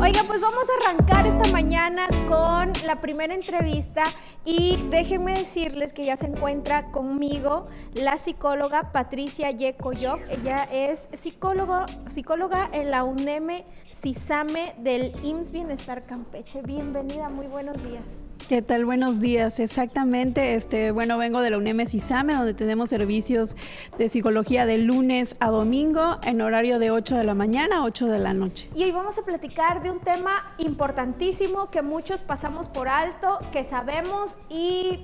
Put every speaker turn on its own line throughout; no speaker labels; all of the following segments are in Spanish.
Oiga, pues vamos a arrancar esta mañana con la primera entrevista y déjenme decirles que ya se encuentra conmigo la psicóloga Patricia Y. Coyoc. Ella es psicóloga en la UNEM CISAME del IMSS Bienestar Campeche. Bienvenida, muy buenos días.
¿Qué tal? Buenos días. Exactamente, bueno, vengo de la UNEM CISAME, donde tenemos servicios de psicología de lunes a domingo en horario de 8 de la mañana a 8 de la noche.
Y hoy vamos a platicar de un tema importantísimo que muchos pasamos por alto, que sabemos y,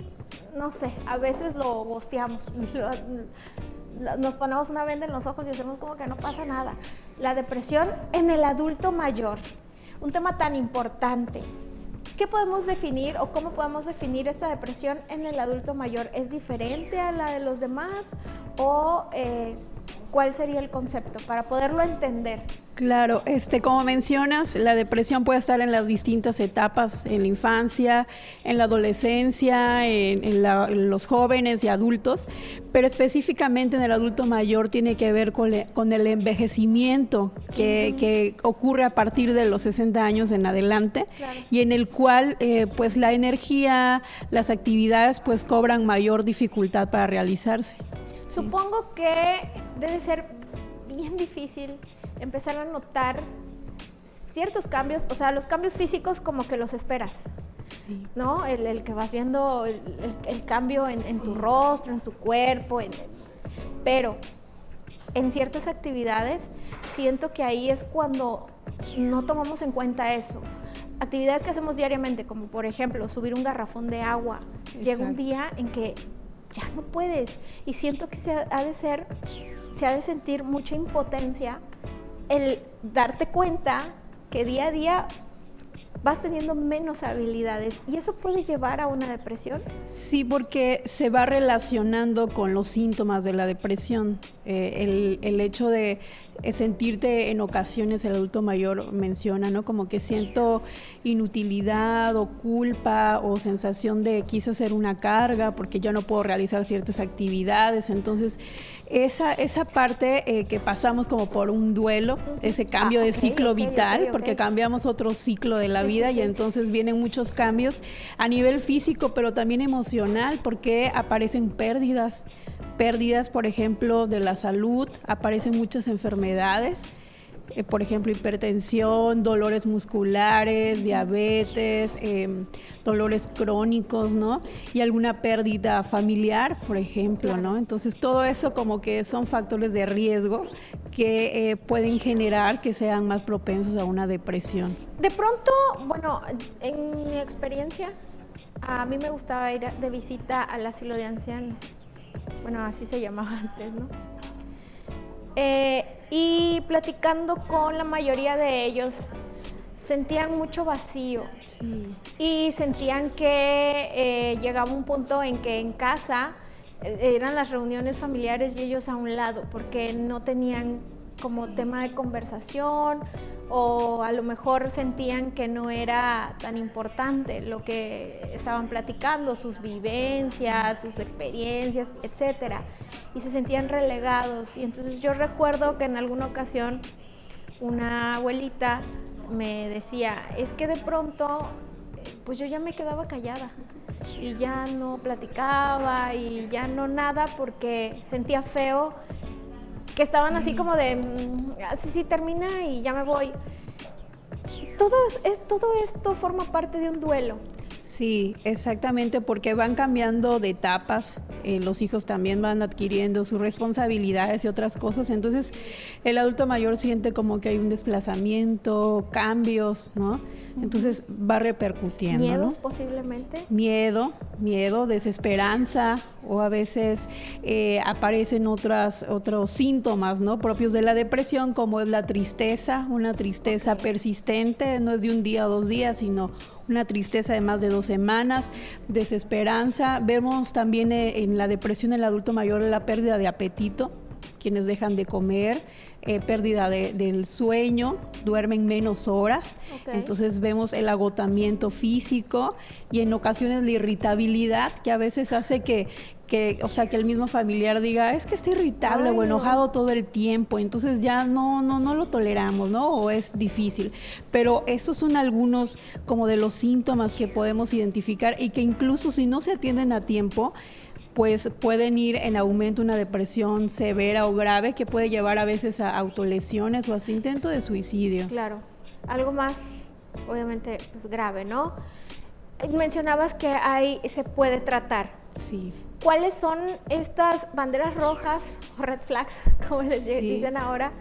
no sé, a veces lo bosteamos, nos ponemos una venda en los ojos y hacemos como que no pasa nada. La depresión en el adulto mayor, un tema tan importante. ¿Qué podemos definir o cómo podemos definir esta depresión en el adulto mayor? ¿Es diferente a la de los demás o cuál sería el concepto para poderlo entender?
Claro, como mencionas, la depresión puede estar en las distintas etapas, en la infancia, en la adolescencia, en los jóvenes y adultos, pero específicamente en el adulto mayor tiene que ver con el envejecimiento que ocurre a partir de los 60 años en adelante, claro, y en el cual pues la energía, las actividades pues cobran mayor dificultad para realizarse.
Supongo que debe ser bien difícil empezar a notar ciertos cambios, o sea, los cambios físicos como que los esperas, sí, ¿no? El que vas viendo el cambio en tu rostro, en tu cuerpo, pero en ciertas actividades siento que ahí es cuando no tomamos en cuenta eso. Actividades que hacemos diariamente, como por ejemplo subir un garrafón de agua, exacto, llega un día en que ya no puedes y siento que se ha de sentir mucha impotencia el darte cuenta que día a día vas teniendo menos habilidades y eso puede llevar a una depresión.
Sí, porque se va relacionando con los síntomas de la depresión. El hecho de sentirte en ocasiones, el adulto mayor menciona, ¿no? Como que siento inutilidad o culpa o sensación de quise hacer una carga porque ya no puedo realizar ciertas actividades. Entonces, esa parte que pasamos como por un duelo, ese cambio de ciclo vital, porque cambiamos otro ciclo de la vida y entonces vienen muchos cambios a nivel físico, pero también emocional, porque aparecen pérdidas, por ejemplo, de la salud, aparecen muchas enfermedades, por ejemplo, hipertensión, dolores musculares, diabetes, dolores crónicos, ¿no? Y alguna pérdida familiar, por ejemplo, claro, ¿no? Entonces, todo eso como que son factores de riesgo que pueden generar que sean más propensos a una depresión.
De pronto, bueno, en mi experiencia, a mí me gustaba ir de visita al asilo de ancianos. Bueno, así se llamaba antes, ¿no? Y platicando con la mayoría de ellos, sentían mucho vacío, sí, y sentían que llegaba un punto en que en casa eran las reuniones familiares y ellos a un lado, porque no tenían como tema de conversación o a lo mejor sentían que no era tan importante lo que estaban platicando, sus vivencias, sus experiencias, etcétera, y se sentían relegados. Y entonces yo recuerdo que en alguna ocasión una abuelita me decía, es que de pronto pues yo ya me quedaba callada y ya no platicaba y ya no nada porque sentía feo que estaban así como de, así sí termina y ya me voy. Todo esto forma parte de un duelo.
Sí, exactamente, porque van cambiando de etapas, los hijos también van adquiriendo sus responsabilidades y otras cosas, entonces el adulto mayor siente como que hay un desplazamiento, cambios, ¿no? Entonces va repercutiendo,
¿Miedos,
¿no?
posiblemente?
Miedo, desesperanza, o a veces aparecen otros síntomas, ¿no? Propios de la depresión, como es la tristeza, una tristeza persistente, no es de un día o 2 días, sino una tristeza de más de 2 semanas, desesperanza. Vemos también en la depresión del adulto mayor la pérdida de apetito, quienes dejan de comer, pérdida del sueño, duermen menos horas, entonces vemos el agotamiento físico y en ocasiones la irritabilidad que a veces hace que o sea, que el mismo familiar diga, es que está irritable o enojado todo el tiempo, entonces ya no lo toleramos, ¿no? O es difícil. Pero esos son algunos como de los síntomas que podemos identificar y que incluso si no se atienden a tiempo, pues pueden ir en aumento una depresión severa o grave que puede llevar a veces a autolesiones o hasta intento de suicidio.
Claro, algo más, obviamente, pues grave, ¿no? Mencionabas que se puede tratar.
Sí.
¿Cuáles son estas banderas rojas o red flags, como les dicen ahora,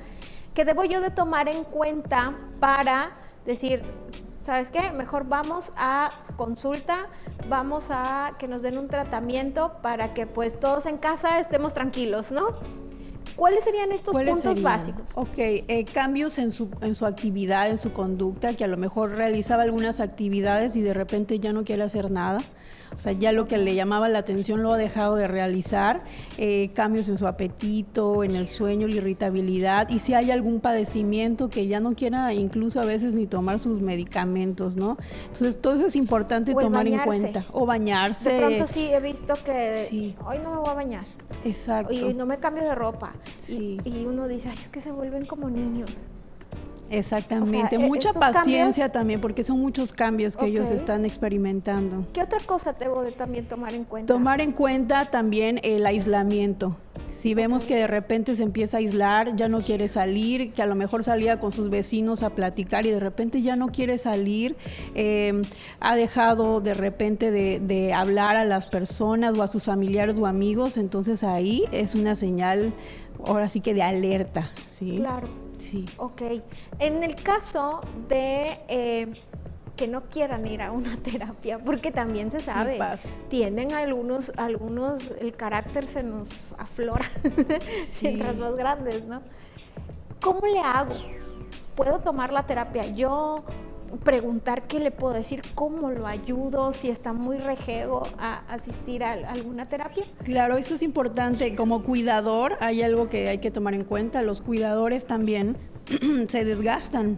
que debo yo de tomar en cuenta para decir, ¿sabes qué? Mejor vamos a consulta, vamos a que nos den un tratamiento para que pues todos en casa estemos tranquilos, ¿no? ¿Cuáles serían estos puntos básicos?
Ok, cambios en su actividad, en su conducta, que a lo mejor realizaba algunas actividades y de repente ya no quiere hacer nada. O sea, ya lo que le llamaba la atención lo ha dejado de realizar, cambios en su apetito, en el sueño, la irritabilidad, y si hay algún padecimiento que ya no quiera incluso a veces ni tomar sus medicamentos, ¿no? Entonces, todo eso es importante tomar en cuenta. O bañarse.
De pronto sí he visto que hoy no me voy a bañar.
Exacto.
Y no me cambio de ropa.
Sí.
Y uno dice, ay, es que se vuelven como niños.
Exactamente, o sea, mucha paciencia también, porque son muchos cambios que ellos están experimentando.
¿Qué otra cosa debo de también tomar en cuenta?
Tomar en cuenta también el aislamiento. Si vemos que de repente se empieza a aislar, ya no quiere salir, que a lo mejor salía con sus vecinos a platicar y de repente ya no quiere salir, ha dejado de repente de hablar a las personas o a sus familiares o amigos, entonces ahí es una señal, ahora sí que de alerta, ¿sí?
Claro.
Sí.
Ok. En el caso de que no quieran ir a una terapia, porque también se sabe, tienen algunos, el carácter se nos aflora mientras más grandes, ¿no? ¿Cómo le hago? ¿Puedo tomar la terapia yo? Preguntar qué le puedo decir, cómo lo ayudo, si está muy rejego a asistir a alguna terapia.
Claro, eso es importante. Como cuidador hay algo que hay que tomar en cuenta. Los cuidadores también se desgastan.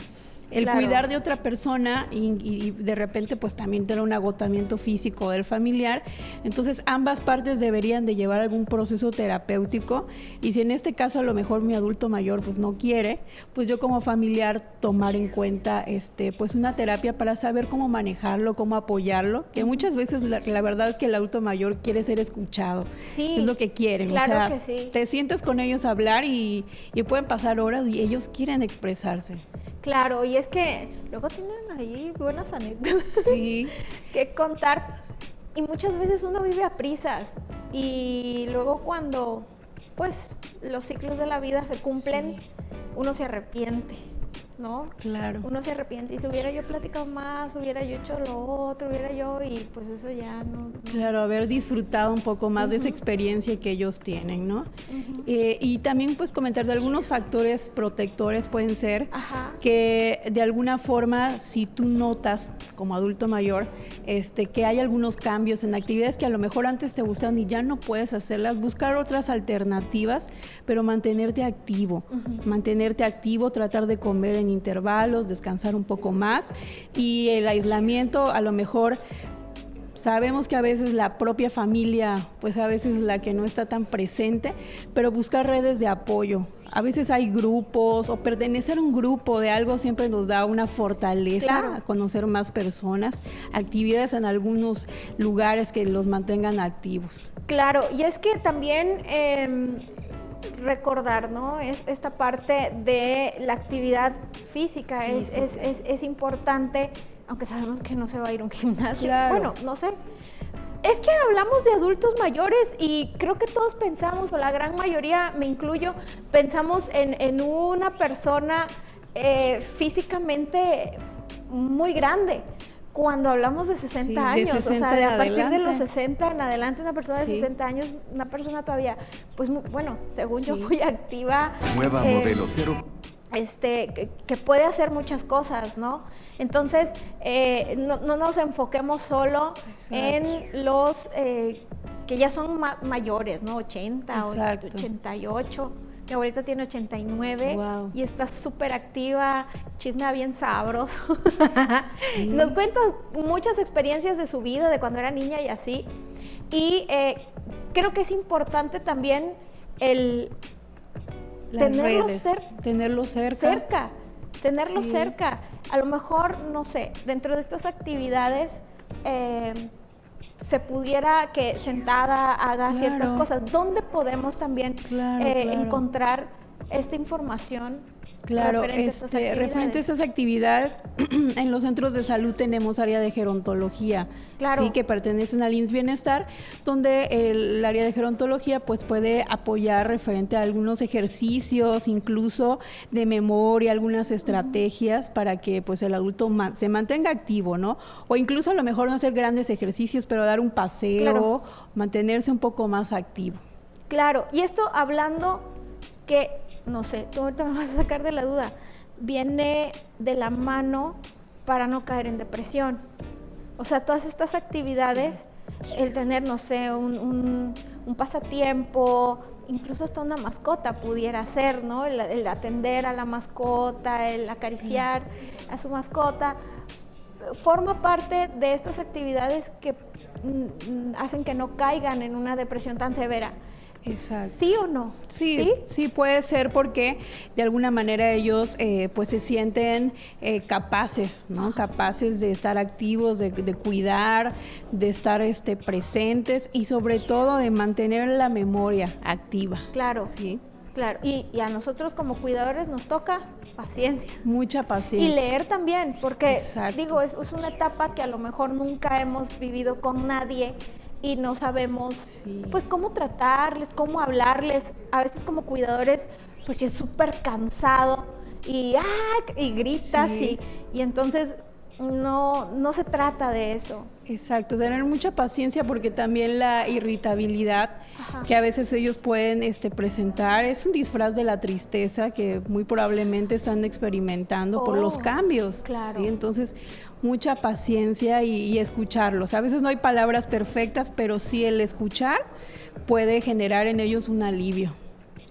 El cuidar de otra persona y de repente pues también tener un agotamiento físico del familiar, entonces ambas partes deberían de llevar algún proceso terapéutico y si en este caso a lo mejor mi adulto mayor pues no quiere, pues yo como familiar tomar en cuenta pues una terapia para saber cómo manejarlo, cómo apoyarlo, que muchas veces la verdad es que el adulto mayor quiere ser escuchado, es lo que quieren,
claro,
o sea,
que sí.
Te sientas con ellos a hablar y pueden pasar horas y ellos quieren expresarse.
Claro, y es que luego tienen ahí buenas anécdotas que contar y muchas veces uno vive a prisas y luego cuando pues los ciclos de la vida se cumplen, uno se arrepiente, ¿no?
Claro.
Uno se arrepiente y si hubiera yo platicado más, hubiera yo hecho lo otro, y pues eso ya no.
Claro, haber disfrutado un poco más de esa experiencia que ellos tienen, ¿no? Y también pues comentar de algunos factores protectores pueden ser que de alguna forma si tú notas como adulto mayor que hay algunos cambios en actividades que a lo mejor antes te gustaban y ya no puedes hacerlas, buscar otras alternativas, pero mantenerte activo, tratar de comer en intervalos, descansar un poco más y el aislamiento a lo mejor sabemos que a veces la propia familia pues a veces es la que no está tan presente, pero buscar redes de apoyo. A veces hay grupos o pertenecer a un grupo de algo siempre nos da una fortaleza a conocer más personas, actividades en algunos lugares que los mantengan activos.
Claro, y es que también recordar, ¿no? Esta parte de la actividad física es importante, aunque sabemos que no se va a ir a un gimnasio. Bueno, no sé. Es que hablamos de adultos mayores y creo que todos pensamos, o la gran mayoría, me incluyo, pensamos en una persona físicamente muy grande. Cuando hablamos de 60 años, o sea, de a partir de los 60 en adelante, una persona de 60 años, una persona todavía, pues bueno, según yo, muy activa.
Nueva modelo cero.
Que puede hacer muchas cosas, ¿no? Entonces, no nos enfoquemos solo en los que ya son mayores, ¿no? 80 o 88, Mi abuelita tiene 89
Wow.
y está súper activa, chismea bien sabroso.
Sí.
Nos cuenta muchas experiencias de su vida, de cuando era niña y así. Y creo que es importante también el
Las
tenerlo
redes,
cerca. Tenerlo
Sí.
cerca. A lo mejor, no sé, dentro de estas actividades se pudiera que sentada haga ciertas
Claro.
cosas. ¿Dónde podemos también
Claro, claro.
encontrar esta información
Claro,
referente a estas actividades?
referente a esas actividades, en los centros de salud tenemos área de gerontología,
Claro.
sí, que pertenecen al IMSS Bienestar, donde el área de gerontología pues puede apoyar referente a algunos ejercicios, incluso de memoria, algunas estrategias para que pues el adulto se mantenga activo, ¿no? O incluso a lo mejor no hacer grandes ejercicios, pero dar un paseo,
Claro.
mantenerse un poco más activo.
Claro, y esto hablando que, no sé, tú ahorita me vas a sacar de la duda, viene de la mano para no caer en depresión. O sea, todas estas actividades, el tener, no sé, un pasatiempo, incluso hasta una mascota pudiera ser, ¿no? El atender a la mascota, el acariciar a su mascota, forma parte de estas actividades que hacen que no caigan en una depresión tan severa.
Exacto.
¿Sí o no?
Sí, puede ser porque de alguna manera ellos pues se sienten capaces, ¿no? Capaces de estar activos, de cuidar, de estar presentes y sobre todo de mantener la memoria activa.
Claro,
¿sí?
claro. Y a nosotros como cuidadores nos toca paciencia.
Mucha paciencia.
Y leer también, porque
Exacto.
digo, es una etapa que a lo mejor nunca hemos vivido con nadie y no sabemos pues cómo tratarles, cómo hablarles. A veces como cuidadores pues es súper cansado y gritas y entonces no se trata de eso.
Exacto, tener mucha paciencia porque también la irritabilidad que a veces ellos pueden presentar es un disfraz de la tristeza que muy probablemente están experimentando por los cambios.
Claro.
¿sí? Entonces, mucha paciencia y escucharlos. A veces no hay palabras perfectas, pero sí el escuchar puede generar en ellos un alivio.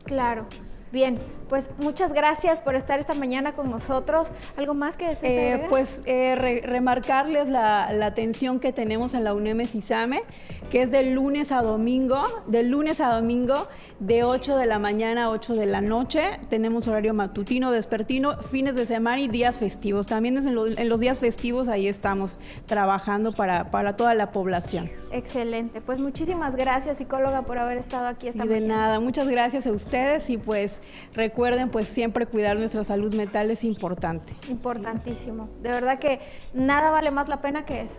Claro. Bien, pues muchas gracias por estar esta mañana con nosotros. ¿Algo más que desees agregar?
Remarcarles la atención que tenemos en la UNEM Sisame, que es de lunes a domingo, de 8 de la mañana a 8 de la noche. Tenemos horario matutino, vespertino, fines de semana y días festivos. También en los días festivos ahí estamos trabajando para toda la población.
Excelente, pues muchísimas gracias, psicóloga, por haber estado aquí esta mañana.
De nada, muchas gracias a ustedes y pues recuerden pues siempre cuidar nuestra salud mental es importante.
Importantísimo, de verdad que nada vale más la pena que eso.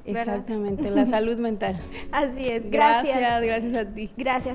Exactamente, la salud mental.
Así es, gracias.
Gracias a ti.
Gracias.